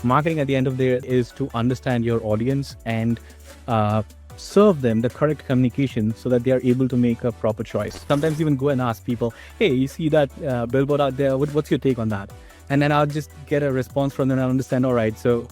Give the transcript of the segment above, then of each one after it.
Marketing at the end of the day is to understand your audience and serve them the correct communication so that they are able to make a proper choice. Sometimes even go and ask people, hey, you see that billboard out there? What's your take on that? And then I'll just get a response from them and understand, all right, so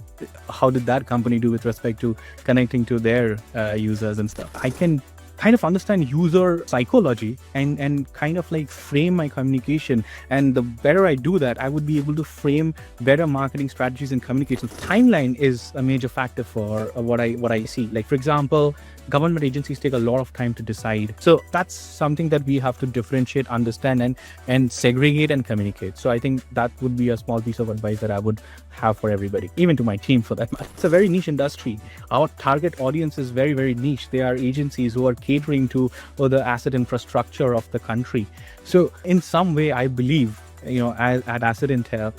how did that company do with respect to connecting to their users and stuff? I can kind of understand user psychology and kind of like frame my communication. And the better I do that, I would be able to frame better marketing strategies and communications. Timeline is a major factor for what I see. Like, for example, government agencies take a lot of time to decide. So that's something that we have to differentiate, understand, and segregate and communicate. So I think that would be a small piece of advice that I would have for everybody, even to my team for that matter. It's a very niche industry. Our target audience is very, very niche. They are agencies who are catering to the asset infrastructure of the country. So in some way, I believe, at AssetIntel,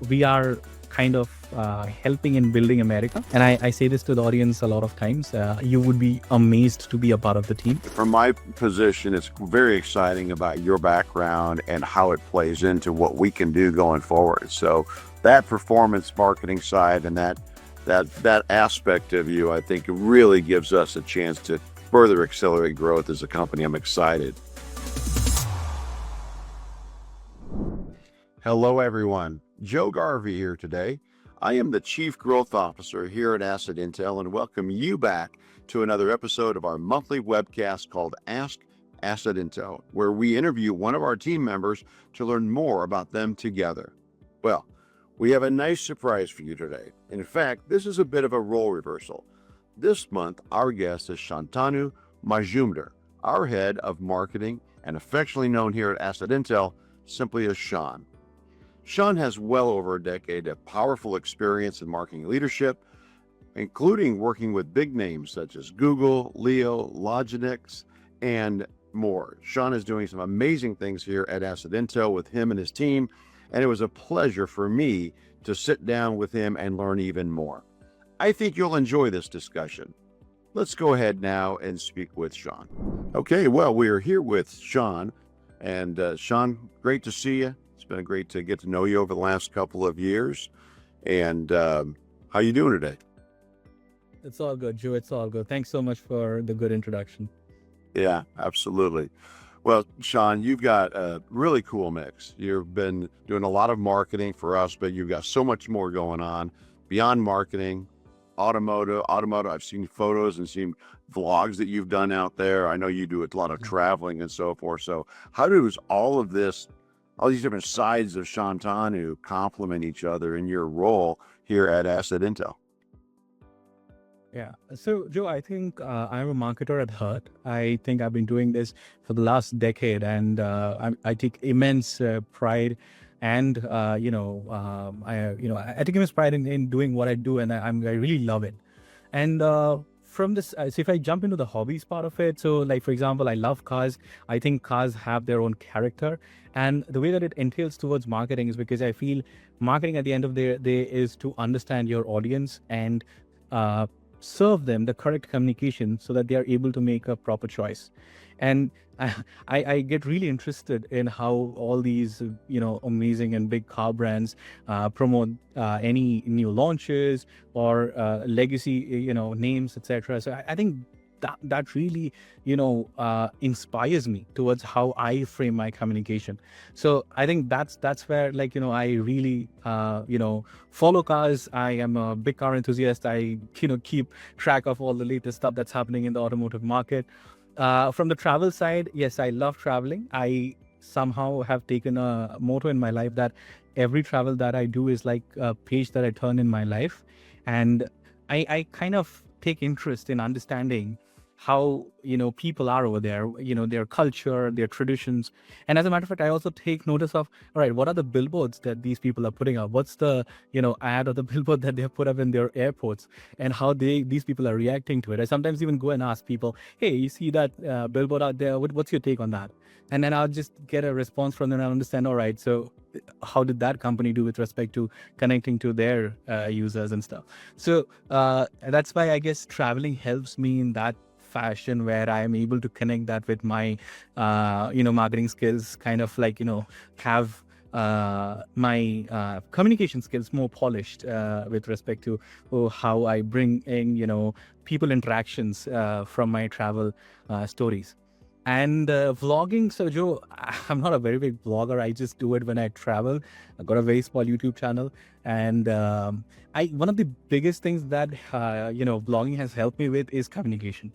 we are kind of helping in building America. And I say this to the audience a lot of times. You would be amazed to be a part of the team. From my position, it's very exciting about your background and how it plays into what we can do going forward. So that performance marketing side and that aspect of you, I think really gives us a chance to further accelerate growth as a company. I'm excited. Hello, everyone. Joe Garvey here today. I am the Chief Growth Officer here at AssetIntel and welcome you back to another episode of our monthly webcast called Ask AssetIntel, where we interview one of our team members to learn more about them together. Well, we have a nice surprise for you today. In fact, this is a bit of a role reversal. This month, our guest is Shantanu Majumder, our head of marketing and affectionately known here at AssetIntel simply as Sean. Sean has well over a decade of powerful experience in marketing leadership, including working with big names such as Google, Leo, Logitech, and more. Sean is doing some amazing things here at AssetIntel with him and his team, and it was a pleasure for me to sit down with him and learn even more. I think you'll enjoy this discussion. Let's go ahead now and speak with Sean. Okay, well, we are here with Sean, and Sean, great to see you. It's been great to get to know you over the last couple of years. And how you doing today? It's all good, Joe. It's all good. Thanks so much for the good introduction. Yeah, absolutely. Well, Sean, you've got a really cool mix. You've been doing a lot of marketing for us, but you've got so much more going on beyond marketing, automotive. I've seen photos and seen vlogs that you've done out there. I know you do a lot of traveling and so forth. So how does all of this, all these different sides of Shantanu complement each other in your role here at AssetIntel? Yeah. So, Joe, I think I'm a marketer at heart. I think I've been doing this for the last decade, and I take immense pride. And I take immense pride in doing what I do, and I really love it. And from this, so if I jump into the hobbies part of it, so like for example, I love cars. I think cars have their own character, and the way that it entails towards marketing is because I feel marketing at the end of the day is to understand your audience and serve them the correct communication so that they are able to make a proper choice. And I get really interested in how all these, amazing and big car brands promote any new launches or legacy, names, etc. So I think that really, inspires me towards how I frame my communication. So I think that's where, I really, follow cars. I am a big car enthusiast. I, keep track of all the latest stuff that's happening in the automotive market. From the travel side, yes, I love traveling. I somehow have taken a motto in my life that every travel that I do is like a page that I turn in my life. And I kind of take interest in understanding how, people are over there, their culture, their traditions. And as a matter of fact, I also take notice of, all right, what are the billboards that these people are putting up? What's the, ad or the billboard that they have put up in their airports, and how these people are reacting to it. I sometimes even go and ask people, hey, you see that billboard out there? What's your take on that? And then I'll just get a response from them and understand, all right, so how did that company do with respect to connecting to their users and stuff? So that's why I guess traveling helps me in that fashion, where I am able to connect that with my, marketing skills, kind of like, have my communication skills more polished with respect to how I bring in, people interactions from my travel stories. And vlogging, so Joe, I'm not a very big vlogger. I just do it when I travel. I've got a very small YouTube channel, and I one of the biggest things that vlogging has helped me with is communication.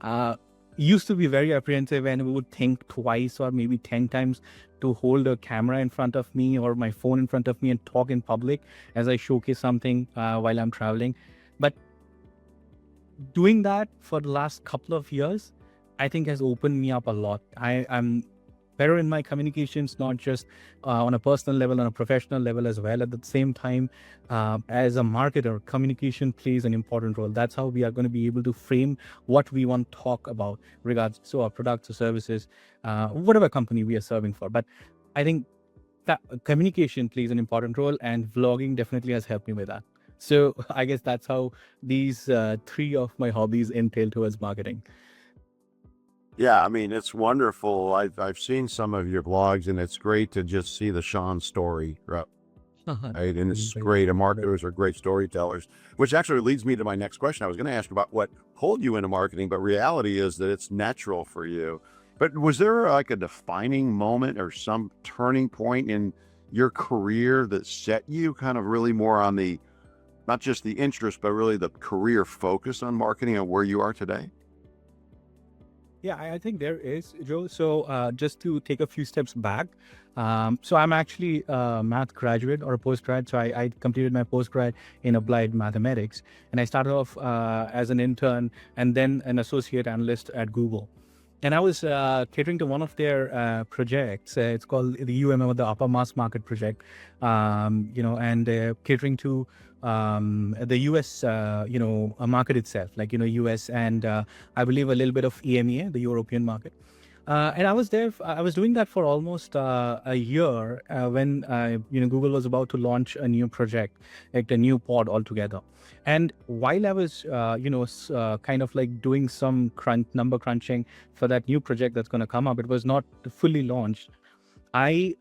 Uh, Used to be very apprehensive, and we would think twice or maybe 10 times to hold a camera in front of me or my phone in front of me and talk in public as I showcase something while I'm traveling. But doing that for the last couple of years, I think has opened me up a lot. I'm better in my communications, not just on a personal level, on a professional level as well. At the same time, as a marketer, communication plays an important role. That's how we are going to be able to frame what we want to talk about regards to our products or services, whatever company we are serving for. But I think that communication plays an important role, and vlogging definitely has helped me with that. So I guess that's how these three of my hobbies entail towards marketing. Yeah, I mean, it's wonderful. I've seen some of your vlogs, and it's great to just see the Sean story, right? And it's great. And marketers are great storytellers, which actually leads me to my next question. I was going to ask about what pulled you into marketing, but reality is that it's natural for you. But was there like a defining moment or some turning point in your career that set you kind of really more on the, not just the interest, but really the career focus on marketing and where you are today? Yeah, I think there is, Joe. So just to take a few steps back, so I'm actually a math graduate or a postgrad. So I completed my postgrad in applied mathematics, and I started off as an intern and then an associate analyst at Google. And I was catering to one of their projects. It's called the UMM, the Upper Mass Market Project, and catering to the US, market itself, like, US and I believe a little bit of EMEA, the European market. And I was there, I was doing that for almost a year when, Google was about to launch a new project, like a new pod altogether. And while I was, kind of like doing some number crunching for that new project that's going to come up, it was not fully launched. I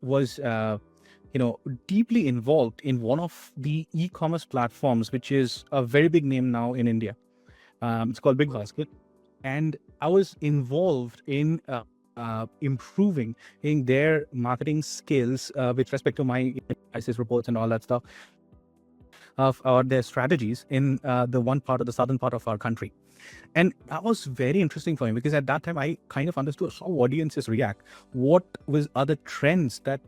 was, deeply involved in one of the e-commerce platforms, which is a very big name now in India. It's called Big Basket, and I was involved in improving in their marketing skills with respect to my analysis reports and all that stuff of their strategies in the one part of the southern part of our country. And that was very interesting for me because at that time I kind of understood how audiences react. What was other trends that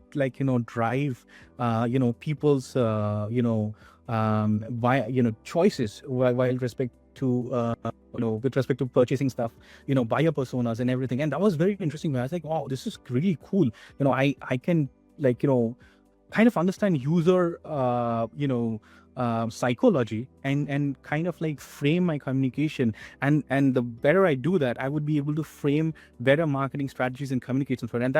drive people's choices while respect to with respect to purchasing stuff, buyer personas and everything. And that was very interesting. I was like, wow, this is really cool. I can kind of understand user psychology and kind of like frame my communication, and the better I do that, I would be able to frame better marketing strategies and communications for it. And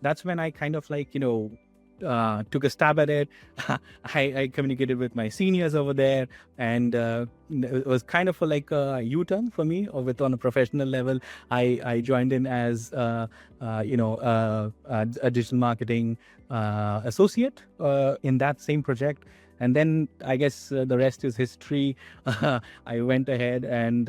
that's when I kind of took a stab at it. I communicated with my seniors over there, and it was kind of a U-turn for me, or on a professional level. I joined in as a digital marketing associate in that same project. And then I guess the rest is history. I went ahead and,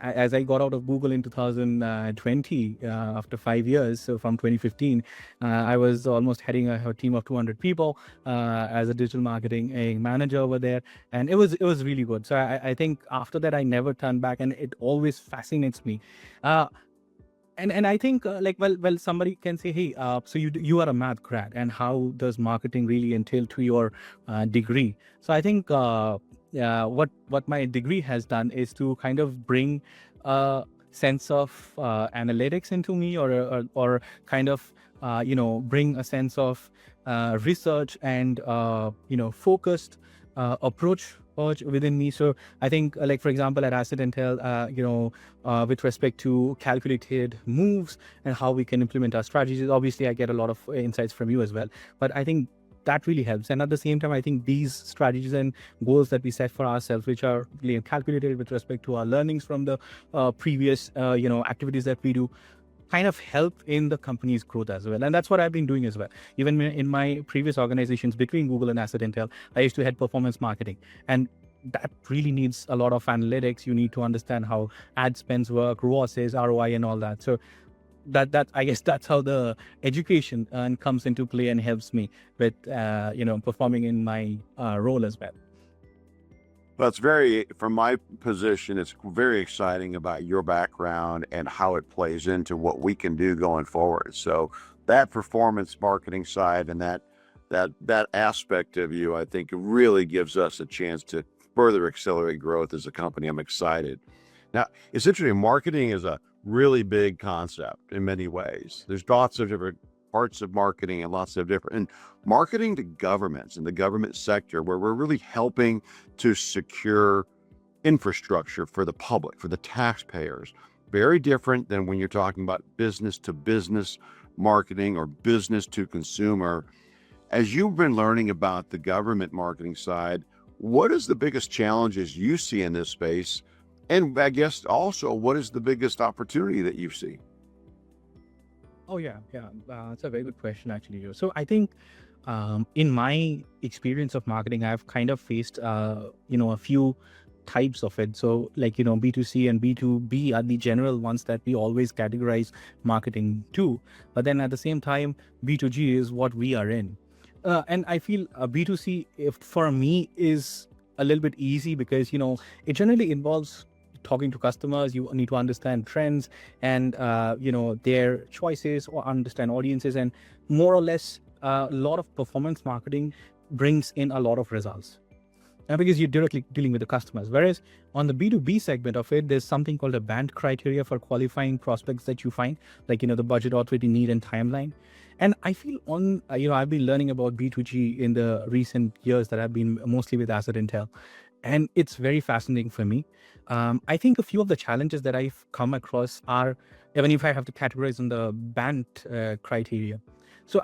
as I got out of Google in 2020, after 5 years, so from 2015, I was almost heading a team of 200 people as a digital marketing manager over there. And it was really good. So I think after that, I never turned back, and it always fascinates me. And I think well, somebody can say, hey, so you are a math grad, and how does marketing really entail to your degree? So I think what my degree has done is to kind of bring a sense of analytics into me, or kind of bring a sense of research and focused approach within me. So I think, for example, at AssetIntel, with respect to calculated moves and how we can implement our strategies, obviously I get a lot of insights from you as well. But I think that really helps. And at the same time, I think these strategies and goals that we set for ourselves, which are really calculated with respect to our learnings from the previous activities that we do, kind of help in the company's growth as well. And that's what I've been doing as well. Even in my previous organizations between Google and Asset Intel, I used to head performance marketing. And that really needs a lot of analytics. You need to understand how ad spends work, ROAS is, ROI, and all that. So that I guess that's how the education comes into play and helps me with performing in my role as well. Well, from my position, it's very exciting about your background and how it plays into what we can do going forward. So that performance marketing side and that aspect of you, I think really gives us a chance to further accelerate growth as a company. I'm excited. Now, it's interesting. Marketing is a really big concept in many ways. There's lots of different parts of marketing and lots of different, and marketing to governments in the government sector, where we're really helping to secure infrastructure for the public, for the taxpayers. Very different than when you're talking about business to business marketing or business to consumer. As you've been learning about the government marketing side, what is the biggest challenges you see in this space? And I guess also, what is the biggest opportunity that you see? Oh yeah, yeah. That's a very good question, actually, Joe. So I think, in my experience of marketing, I've kind of faced, a few types of it. So like, B2C and B2B are the general ones that we always categorize marketing to. But then at the same time, B2G is what we are in. And I feel B2C, if for me, is a little bit easy because, it generally involves talking to customers. You need to understand trends and, their choices, or understand audiences, and more or less a lot of performance marketing brings in a lot of results. Because you're directly dealing with the customers. Whereas on the B2B segment of it, there's something called a band criteria for qualifying prospects that you find, like, the budget, authority, need, and timeline. And I feel I've been learning about B2G in the recent years that I've been mostly with Asset Intel. And it's very fascinating for me. I think a few of the challenges that I've come across are, even if I have to categorize on the band criteria. So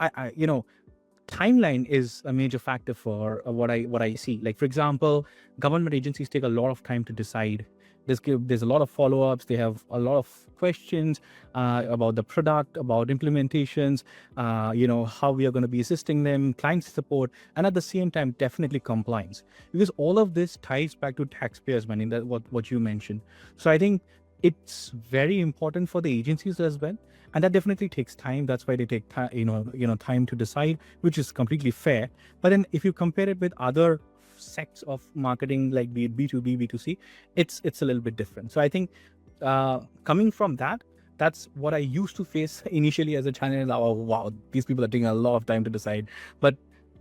timeline is a major factor for what I see. Like, for example, government agencies take a lot of time to decide. There's a lot of follow-ups. They have a lot of questions about the product, about implementations, how we are going to be assisting them, client support, and at the same time, definitely compliance, because all of this ties back to taxpayers' money. That what you mentioned. So I think it's very important for the agencies as well, and that definitely takes time. That's why they take time, time to decide, which is completely fair. But then if you compare it with other sects of marketing, like be it B2B, B2C, it's a little bit different. So I think, coming from that, that's what I used to face initially as a channel. Oh, wow, these people are taking a lot of time to decide. But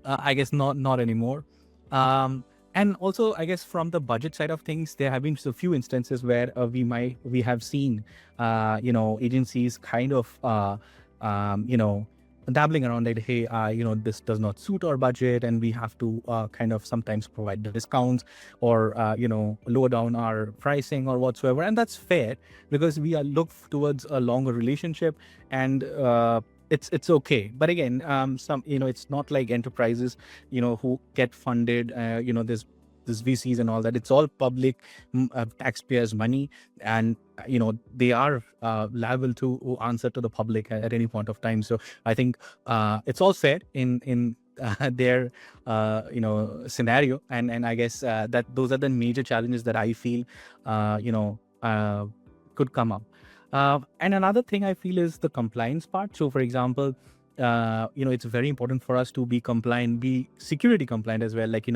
I guess not anymore. And also, I guess from the budget side of things, there have been a few instances where we have seen, agencies kind of, dabbling around, like, hey, this does not suit our budget, and we have to kind of sometimes provide discounts, or lower down our pricing or whatsoever. And that's fair, because we are look towards a longer relationship, and it's okay. But again, it's not like enterprises, who get funded, this VCs and all that. It's all public taxpayers' money, and they are liable to answer to the public at any point of time. So I think it's all fair in their scenario, and I guess that those are the major challenges that I feel could come up. And another thing I feel is the compliance part. So, for example, it's very important for us to be compliant, be security compliant as well. Like,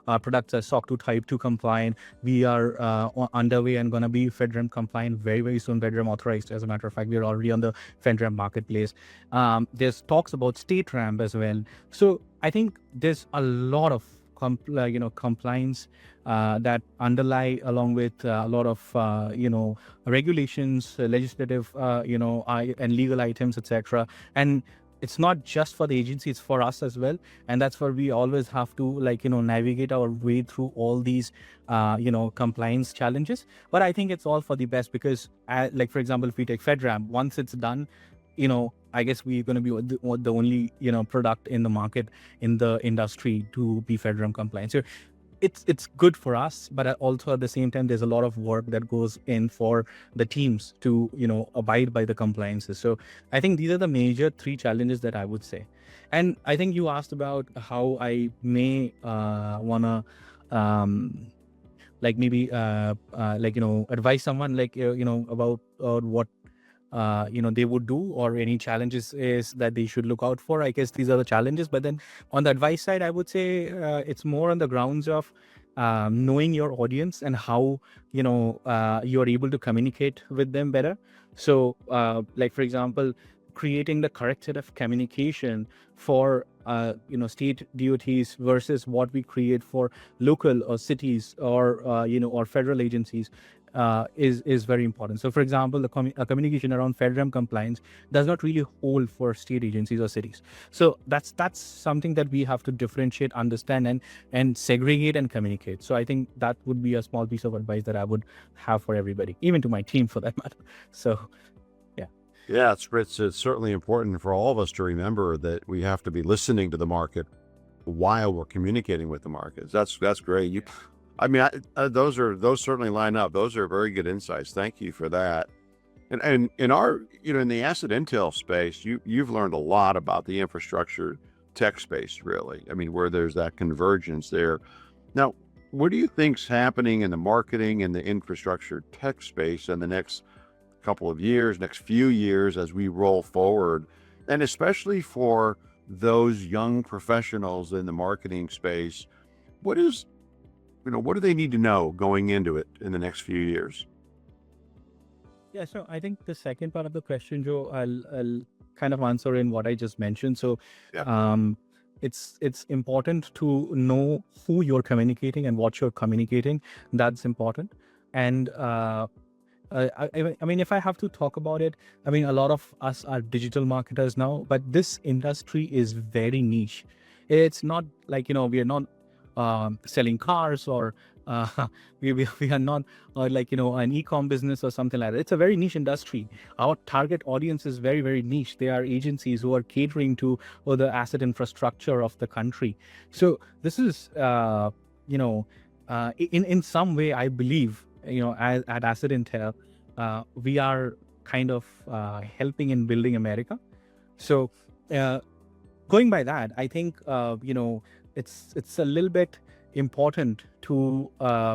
our products are SOC 2 Type 2 compliant. We are underway and going to be FedRAMP compliant very, very soon, FedRAMP authorized. As a matter of fact, we're already on the FedRAMP marketplace. There's talks about state ramp as well. So I think there's a lot of compliance that underlie, along with a lot of regulations, legislative and legal items, etc. And it's not just for the agency, it's for us as well. And that's where we always have to navigate our way through all these compliance challenges. But I think it's all for the best, because like, for example, if we take FedRAMP, once it's done, I guess we're going to be the only product in the market, in the industry, to be FedRAMP compliant. So it's good for us, but also at the same time, there's a lot of work that goes in for the teams to abide by the compliances. So I think these are the major three challenges that I would say. And I think you asked about how I may wanna like maybe like advise someone like about what they would do, or any challenges is that they should look out for. I guess these are the challenges. But then on the advice side, I would say it's more on the grounds of knowing your audience and how you're able to communicate with them better. So like for example, creating the correct set of communication for state DOTs versus what we create for local or cities or or federal agencies is very important. So for example, a communication around FedRAMP compliance does not really hold for state agencies or cities. So that's something that we have to differentiate, understand, and segregate and communicate. So I think that would be a small piece of advice that I would have for everybody, even to my team for that matter. So Yeah, it's certainly important for all of us to remember that we have to be listening to the market while we're communicating with the markets. That's great. Those certainly line up. Those are very good insights. Thank you for that. And in our, in the asset intel space, you've learned a lot about the infrastructure tech space, really. I mean, where there's that convergence there. Now, what do you think's happening in the marketing and the infrastructure tech space in the next couple of years, next few years as we roll forward, and especially for those young professionals in the marketing space? What do they need to know going into it in the next few years? yeah, so I think the second part of the question, Joe, I'll kind of answer in what I just mentioned. So Yeah. it's important to know who you're communicating and what you're communicating. That's important. And I mean, if I have to talk about it, I mean, a lot of us are digital marketers now, but this industry is very niche. It's not like, we are not selling cars, or we are not like, an e-com business or something like that. It's a very niche industry. Our target audience is very, very niche. They are agencies who are catering to the asset infrastructure of the country. So this is, in some way, I believe, at Asset Intel, we are kind of helping in building America. So going by that, I think it's a little bit important to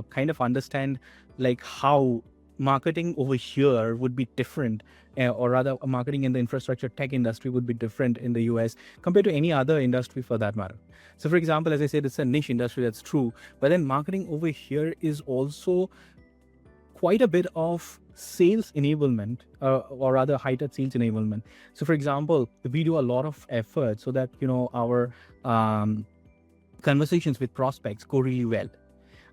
kind of understand like how marketing over here would be different, or rather marketing in the infrastructure tech industry would be different in the US compared to any other industry for that matter. So for example, as I said, it's a niche industry, that's true, but then marketing over here is also quite a bit of sales enablement, or rather heightened sales enablement. So for example, we do a lot of effort so that our conversations with prospects go really well,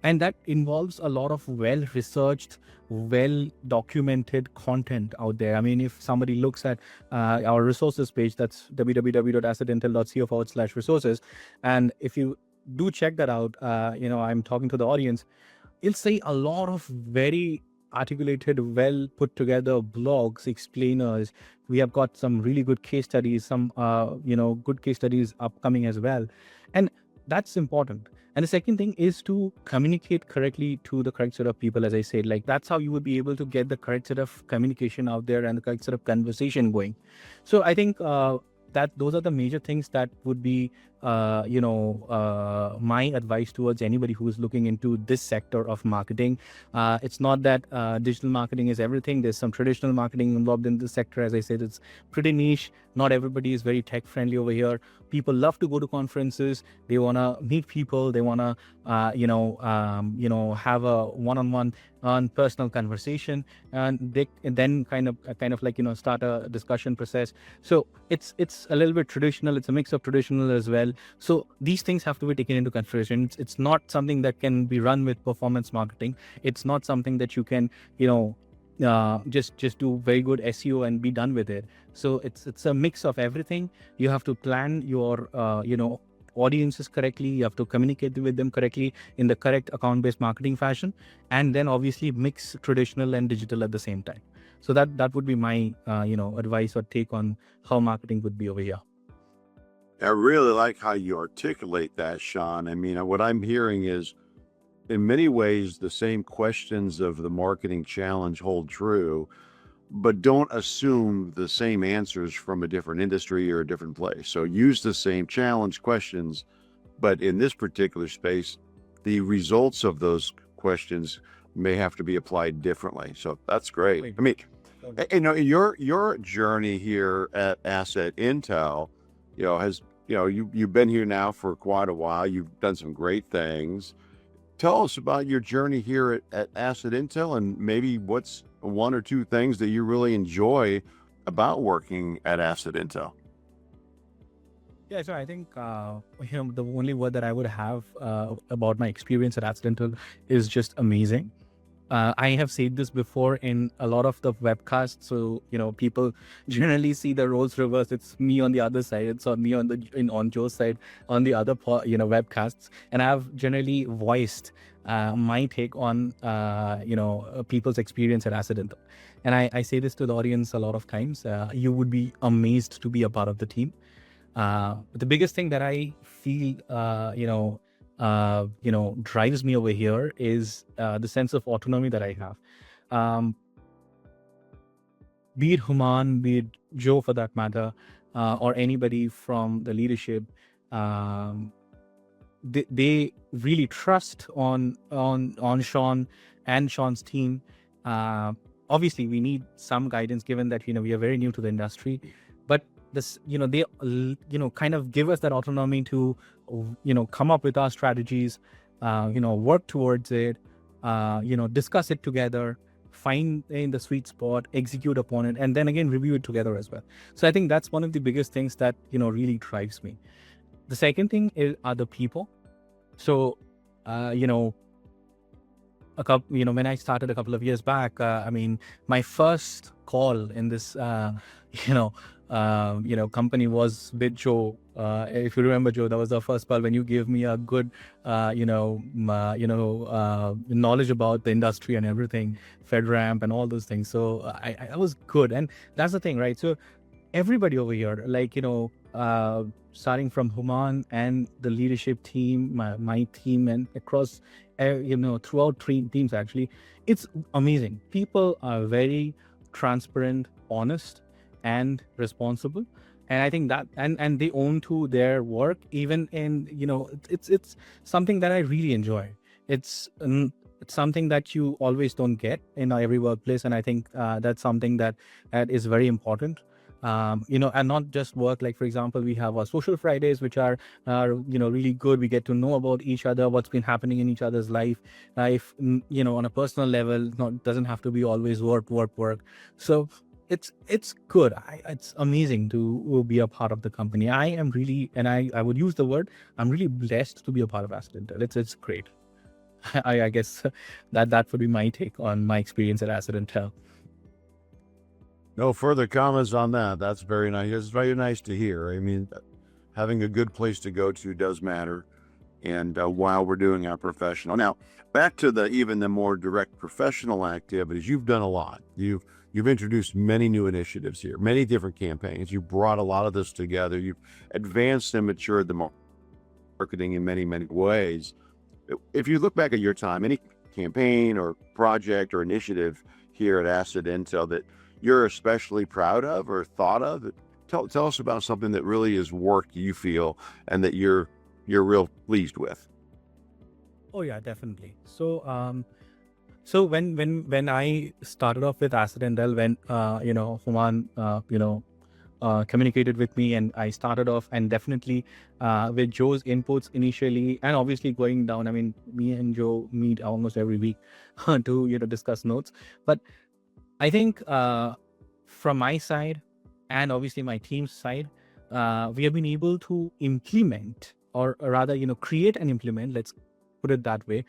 and that involves a lot of well-researched, well-documented content out there. I mean, if somebody looks at our resources page, that's www.assetintel.co/resources, and if you do check that out, I'm talking to the audience, you'll see a lot of very articulated, well put together blogs, explainers. We have got some really good case studies, some good case studies upcoming as well, and that's important. And the second thing is to communicate correctly to the correct set of people. As I said, like that's how you would be able to get the correct set of communication out there and the correct set of conversation going. So I think that those are the major things that would be my advice towards anybody who is looking into this sector of marketing. It's not that digital marketing is everything. There's some traditional marketing involved in this sector. As I said, it's pretty niche. Not everybody is very tech friendly over here. People love to go to conferences. They want to meet people. They want to have a one-on-one personal conversation, and they then kind of like start a discussion process. So it's a little bit traditional. It's a mix of traditional as well. So these things have to be taken into consideration. It's not something that can be run with performance marketing. It's not something that you can just do very good SEO and be done with it. So it's a mix of everything. You have to plan your audiences correctly. You have to communicate with them correctly in the correct account-based marketing fashion, and then obviously mix traditional and digital at the same time. So that would be my advice or take on how marketing would be over here. I really like how you articulate that, Sean. I mean, what I'm hearing is in many ways, the same questions of the marketing challenge hold true, but don't assume the same answers from a different industry or a different place. So use the same challenge questions, but in this particular space, the results of those questions may have to be applied differently. So that's great. Wait. I mean, your journey here at Asset Intel, has you've been here now for quite a while. You've done some great things. Tell us about your journey here at Asset Intel, and maybe what's one or two things that you really enjoy about working at Asset Intel. Yeah, so I think the only word that I would have about my experience at AssetIntel is just amazing. I have said this before in a lot of the webcasts. So people generally see the roles reversed. It's me on the other side. It's on me on Joe's side on the other webcasts, and I've generally voiced my take on people's experience at AssetIntel. And I say this to the audience a lot of times. You would be amazed to be a part of the team. The biggest thing that I feel, drives me over here is the sense of autonomy that I have. Be it Human, be it Joe for that matter, or anybody from the leadership, they really trust on Sean and Sean's team. Obviously, we need some guidance given that we are very new to the industry, but this they kind of give us that autonomy to come up with our strategies, work towards it, discuss it together, find in the sweet spot, execute upon it, and then again review it together as well. So I think that's one of the biggest things that really drives me. The second thing are the people. So when I started a couple of years back, my first call in this company was with Joe. If you remember, Joe, that was the first call when you gave me a good knowledge about the industry and everything, FedRAMP and all those things. So I was good, and that's the thing, right? So everybody over here, starting from Human and the leadership team, my team, and across throughout 3 teams, actually, it's amazing. People are very transparent, honest, and responsible, and I think that and they own to their work. Even in it's something that I really enjoy. It's something that you always don't get in every workplace, and I think that's something that is very important. And not just work. Like, for example, we have our social Fridays, which are really good. We get to know about each other, what's been happening in each other's life, on a personal level. Doesn't have to be always work. So it's good. It's amazing to be a part of the company. I am really, and I would use the word, I'm really blessed to be a part of AssetIntel. It's great. I guess that would be my take on my experience at AssetIntel. No further comments on that. That's very nice. It's very nice to hear. I mean, having a good place to go to does matter. And while we're doing our professional, now back to the more direct professional activities, you've done a lot. You've introduced many new initiatives here, many different campaigns. You brought a lot of this together. You've advanced and matured the marketing in many, many ways. If you look back at your time, any campaign or project or initiative here at Asset Intel that you're especially proud of or thought of, tell us about something that really has worked, you feel, and that you're real pleased with. Oh yeah, definitely. So when I started off with AssetIntel, when Human communicated with me, and I started off, and definitely with Joe's inputs initially, and obviously going down. I mean, me and Joe meet almost every week to discuss notes. But I think from my side, and obviously my team's side, we have been able to implement, or rather, create and implement, let's put it that way,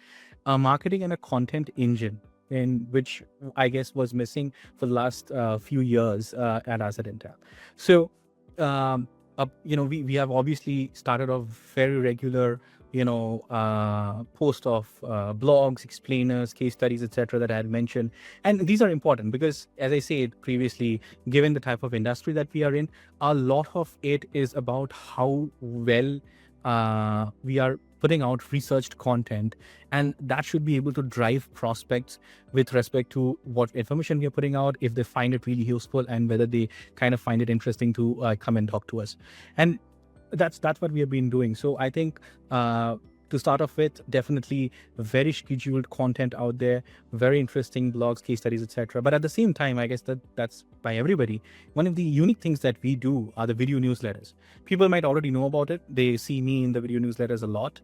a marketing and a content engine, in which I guess was missing for the last few years at Asset Intel. So, we have obviously started off very regular, post of blogs, explainers, case studies, etc., that I had mentioned. And these are important because, as I said previously, given the type of industry that we are in, a lot of it is about how well we are putting out researched content, and that should be able to drive prospects with respect to what information we are putting out, if they find it really useful, and whether they kind of find it interesting to come and talk to us. And that's what we have been doing. So I think to start off with, definitely very scheduled content out there, very interesting blogs, case studies, etc. But at the same time, I guess that's by everybody. One of the unique things that we do are the video newsletters. People might already know about it. They see me in the video newsletters a lot.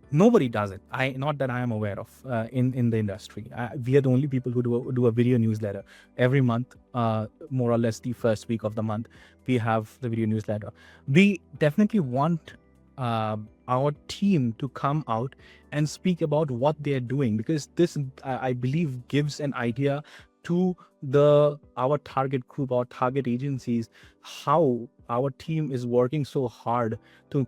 Nobody does it. Not that I am aware of in the industry. We are the only people who do a video newsletter every month, more or less the first week of the month. We have the video newsletter. We definitely want our team to come out and speak about what they're doing, because this, I believe, gives an idea to our target group, our target agencies, how our team is working so hard to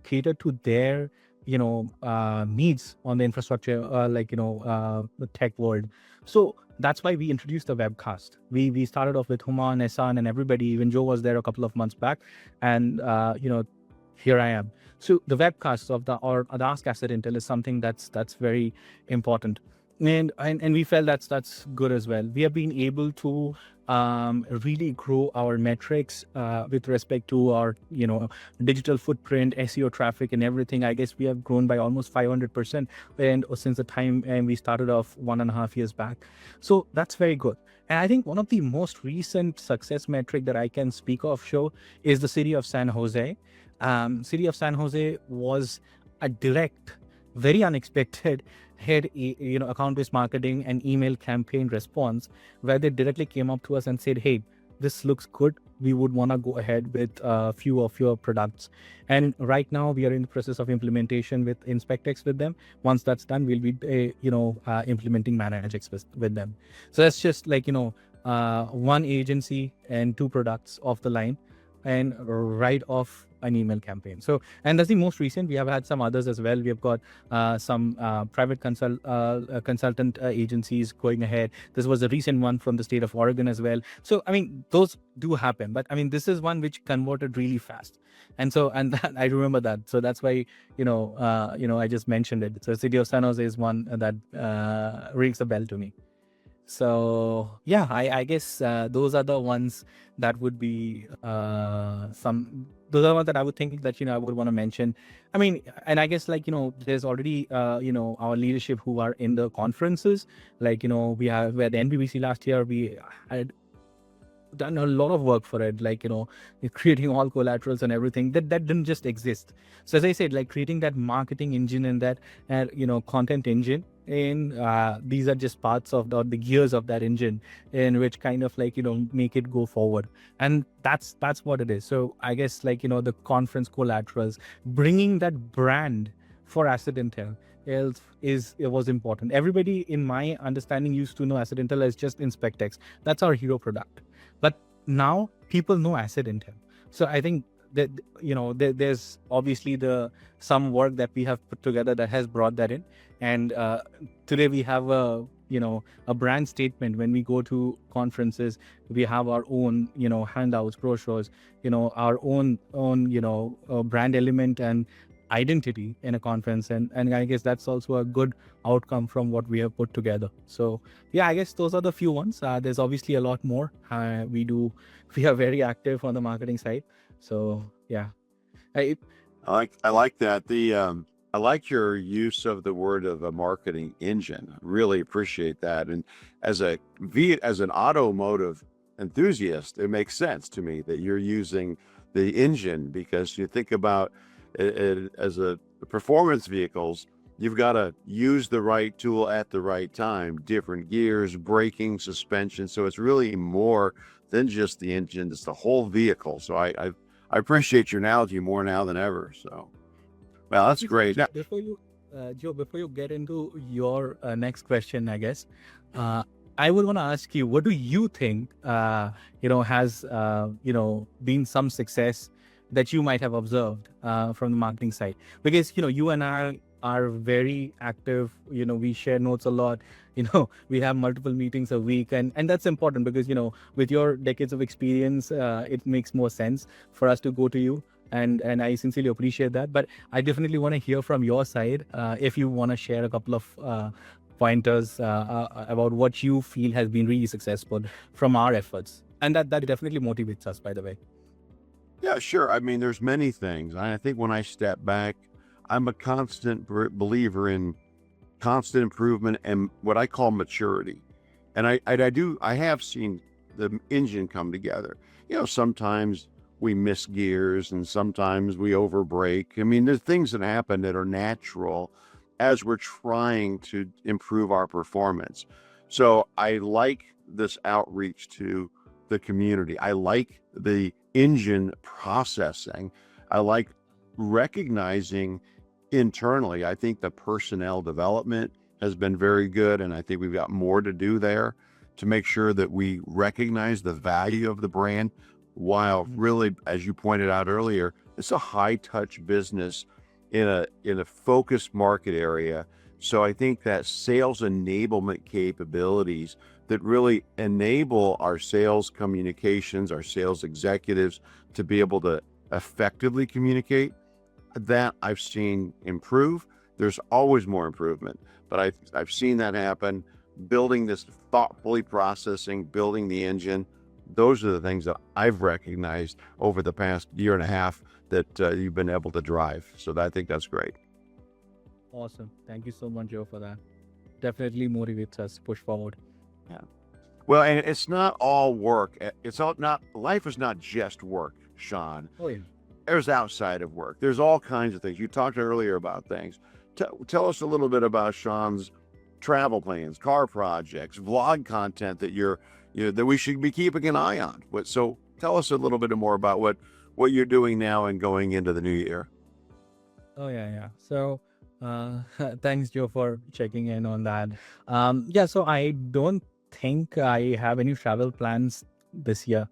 cater to their needs on the infrastructure, the tech world. So that's why we introduced the webcast. We started off with Human, Ehsan, and everybody. Even Joe was there a couple of months back, and here I am. So the webcasts of the Ask AssetIntel is something that's very important, and we felt that's good as well. We have been able to really grow our metrics with respect to our digital footprint, SEO traffic, and everything. I guess we have grown by almost 500%, and since the time we started off 1.5 years back. So that's very good. And I think one of the most recent success metric that I can speak of, show, is the city of San Jose. City of San Jose was a direct, very unexpected account-based marketing and email campaign response, where they directly came up to us and said, hey, this looks good. We would want to go ahead with a few of your products. And right now we are in the process of implementation with InspectX with them. Once that's done, we'll be implementing ManageX with them. So that's just one agency and 2 products off the line, and right off an email campaign. So, and that's the most recent. We have had some others as well. We have got some private consultant agencies going ahead. This was a recent one from the state of Oregon as well. So, I mean, those do happen, but I mean, this is one which converted really fast. And so, and that, I remember that. So that's why, I just mentioned it. So city of San Jose is one that rings a bell to me. So yeah, I guess those are the ones that would be those are ones that I would think that I would want to mention. I mean, and I guess there's already our leadership who are in the conferences. We had the NBBC last year. We had done a lot of work for it, creating all collaterals and everything that didn't just exist. So as I said, creating that marketing engine and that content engine, and these are just parts of the gears of that engine, in which kind of make it go forward. And that's what it is. So I guess the conference collaterals, bringing that brand for AssetIntel it was important. Everybody, in my understanding, used to know AssetIntel as just InspectX. That's our hero product. But now people know AssetIntel. So I think that there's obviously some work that we have put together that has brought that in. And today we have a brand statement. When we go to conferences, we have our own handouts, brochures, our own brand element and identity in a conference, and I guess that's also a good outcome from what we have put together. So yeah, I guess those are the few ones. There's obviously a lot more. We are very active on the marketing side. So yeah, I like that. I like your use of the word of a marketing engine. Really appreciate that. And as an automotive enthusiast, it makes sense to me that you're using the engine, because you think about it as a performance vehicles, you've got to use the right tool at the right time, different gears, braking, suspension. So it's really more than just the engine, it's the whole vehicle. So I appreciate your analogy more now than ever. So, well, that's great. Now, before you get into your next question, I guess, I would want to ask you, what do you think, has, been some success that you might have observed from the marketing side? Because, you and I are very active, we share notes a lot, we have multiple meetings a week, and that's important because, with your decades of experience, it makes more sense for us to go to you. and I sincerely appreciate that. But I definitely want to hear from your side, if you want to share a couple of pointers about what you feel has been really successful from our efforts, and that definitely motivates us, by the way. Yeah, sure. I mean, there's many things. I think when I step back, I'm a constant believer in constant improvement and what I call maturity. And I have seen the engine come together. Sometimes we miss gears and sometimes we overbrake. I mean, there's things that happen that are natural as we're trying to improve our performance. So I like this outreach to the community. I like the engine processing. I like recognizing internally. I think the personnel development has been very good, and I think we've got more to do there to make sure that we recognize the value of the brand, while really, as you pointed out earlier, it's a high touch business in a focused market area. So I think that sales enablement capabilities that really enable our sales communications, our sales executives to be able to effectively communicate, that I've seen improve. There's always more improvement, but I've seen that happen. Building this thoughtfully processing, building the engine, those are the things that I've recognized over the past year and a half that you've been able to drive. So I think that's great. Awesome. Thank you so much, Joe, for that. Definitely motivates us to push forward. Yeah. Well, and it's not all work. It's all not, life is not just work, Sean. Oh yeah. There's outside of work. There's all kinds of things. You talked earlier about things. Tell us a little bit about Sean's travel plans, car projects, vlog content that that we should be keeping an eye on. So tell us a little bit more about what you're doing now and going into the new year. Oh yeah. So thanks, Joe, for checking in on that. So I don't think I have any travel plans this year.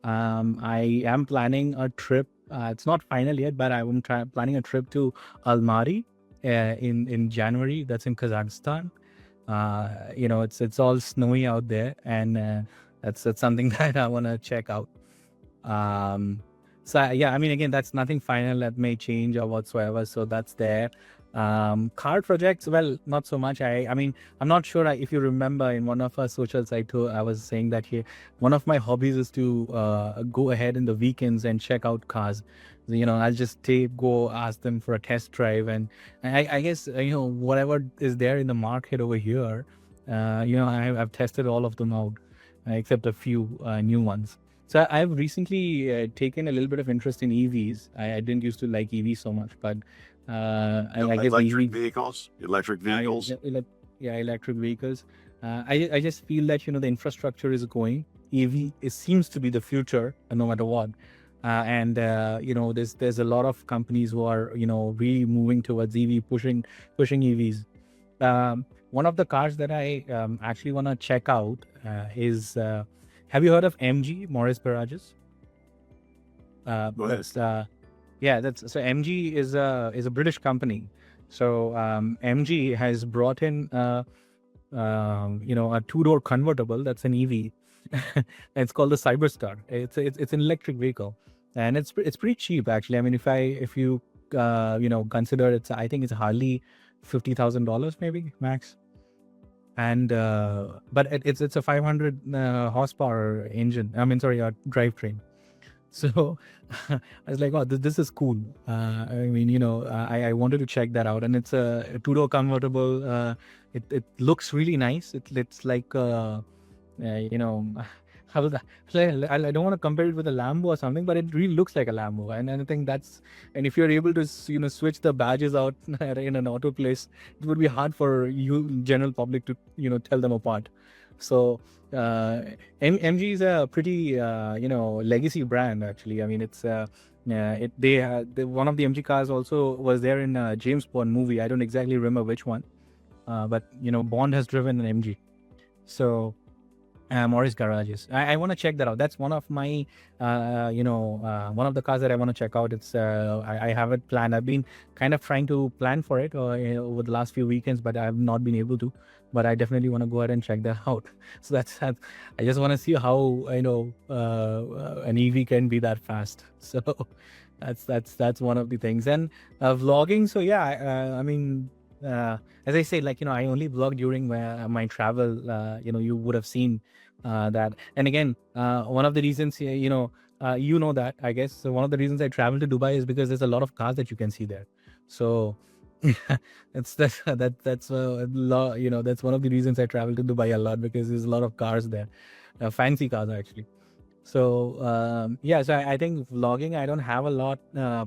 I am planning a trip. It's not final yet, but I'm planning a trip to Almaty in January. That's in Kazakhstan. It's all snowy out there, and that's something that I want to check out. I mean, again, that's nothing final. That may change or whatsoever. So that's there. Card projects, well, not so much. I mean, I'm not sure if you remember in one of our social sites, I was saying that here, one of my hobbies is to go ahead in the weekends and check out cars. I'll just go ask them for a test drive, and I guess whatever is there in the market over here, I've tested all of them out, except a few new ones. So I've recently taken a little bit of interest in EVs. I didn't ususe to like EVs so much, but I guess electric vehicles. Electric vehicles. I just feel that the infrastructure is going. EV, it seems to be the future, no matter what. There's a lot of companies who are really moving towards EV, pushing EVs. One of the cars that I actually want to check out is. Have you heard of MG, Morris Garages? Go ahead. So MG is a British company. So MG has brought in a two-door convertible that's an EV. It's called the Cyberstar. It's an electric vehicle, and it's pretty cheap actually. I mean, if you consider it's, I think it's hardly $50,000 maybe max. And but it's a 500 horsepower engine. I mean, sorry, a drivetrain. So I was like, oh, this is cool. I mean, I wanted to check that out, and it's a two-door convertible. It looks really nice. It's like I don't want to compare it with a Lambo or something, but it really looks like a Lambo. And I think and if you're able to switch the badges out in an auto place, it would be hard for you general public to tell them apart. So MG is a pretty legacy brand actually. I mean, it's one of the MG cars also was there in a James Bond movie. I don't exactly remember which one, but Bond has driven an MG. So Morris Garages. I want to check that out. That's one of my, one of the cars that I want to check out. It's I have it planned. I've been kind of trying to plan for it over the last few weekends, but I have not been able to. But I definitely want to go ahead and check that out. So I just want to see how an EV can be that fast. So That's one of the things. And vlogging. So yeah, I mean, as I say, like, I only vlog during my travel. You would have seen that. And again, one of the reasons, that, I guess. So one of the reasons I travel to Dubai is because there's a lot of cars that you can see there. So it's that's a lot. That's one of the reasons I travel to Dubai a lot, because there's a lot of cars there, fancy cars actually. So yeah, so I think vlogging, I don't have a lot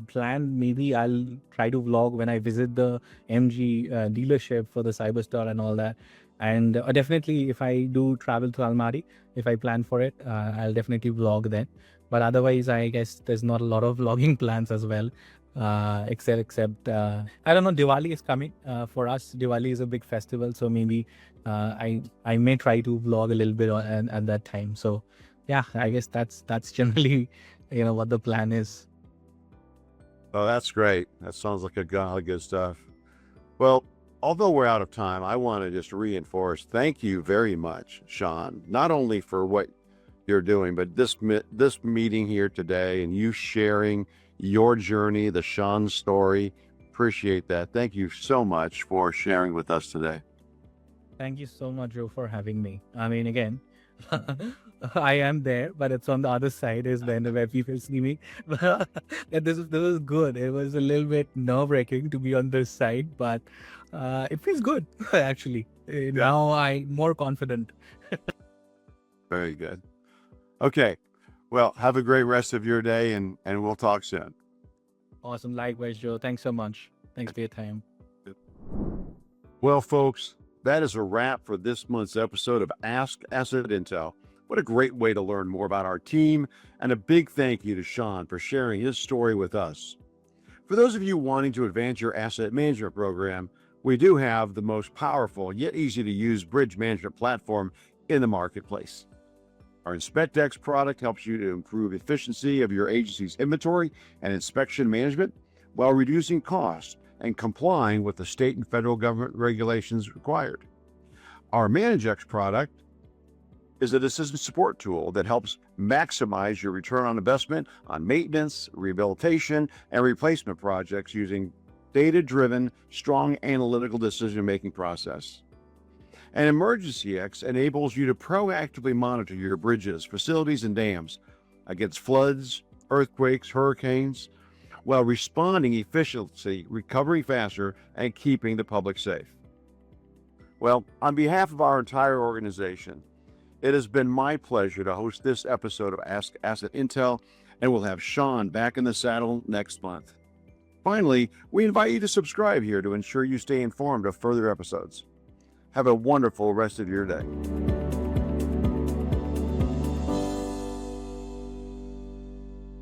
planned. Maybe I'll try to vlog when I visit the MG dealership for the Cyberstore and all that. And definitely, if I do travel to Almaty, if I plan for it, I'll definitely vlog then. But otherwise, I guess there's not a lot of vlogging plans as well. Except I don't know. Diwali is coming for us. Diwali is a big festival, so maybe I may try to vlog a little bit at that time. So yeah, I guess that's generally what the plan is. Oh, that's great. That sounds like a lot of good stuff. Well, although we're out of time, I want to just reinforce, thank you very much, Sean, not only for what you're doing, but this meeting here today and you sharing your journey, the Sean story. Appreciate that. Thank you so much for sharing with us today. Thank you so much, Joe, for having me. I mean, again, I am there, but it's on the other side is where people see me. And this was good. It was a little bit nerve-wracking to be on this side, but it feels good actually. Now I'm more confident. Very good. Okay. Well, have a great rest of your day and we'll talk soon. Awesome. Likewise, Joe. Thanks so much. Thanks for your time. Well, folks, that is a wrap for this month's episode of Ask AssetIntel. What a great way to learn more about our team, and a big thank you to Sean for sharing his story with us. For those of you wanting to advance your asset management program, we do have the most powerful yet easy to use bridge management platform in the marketplace. Our InspectX product helps you to improve efficiency of your agency's inventory and inspection management while reducing costs and complying with the state and federal government regulations required. Our ManageX product is a decision support tool that helps maximize your return on investment on maintenance, rehabilitation, and replacement projects using data-driven, strong analytical decision-making process. And EmergencyX enables you to proactively monitor your bridges, facilities, and dams against floods, earthquakes, hurricanes, while responding efficiently, recovering faster, and keeping the public safe. Well, on behalf of our entire organization, it has been my pleasure to host this episode of Ask AssetIntel, and we'll have Sean back in the saddle next month. Finally, we invite you to subscribe here to ensure you stay informed of further episodes. Have a wonderful rest of your day.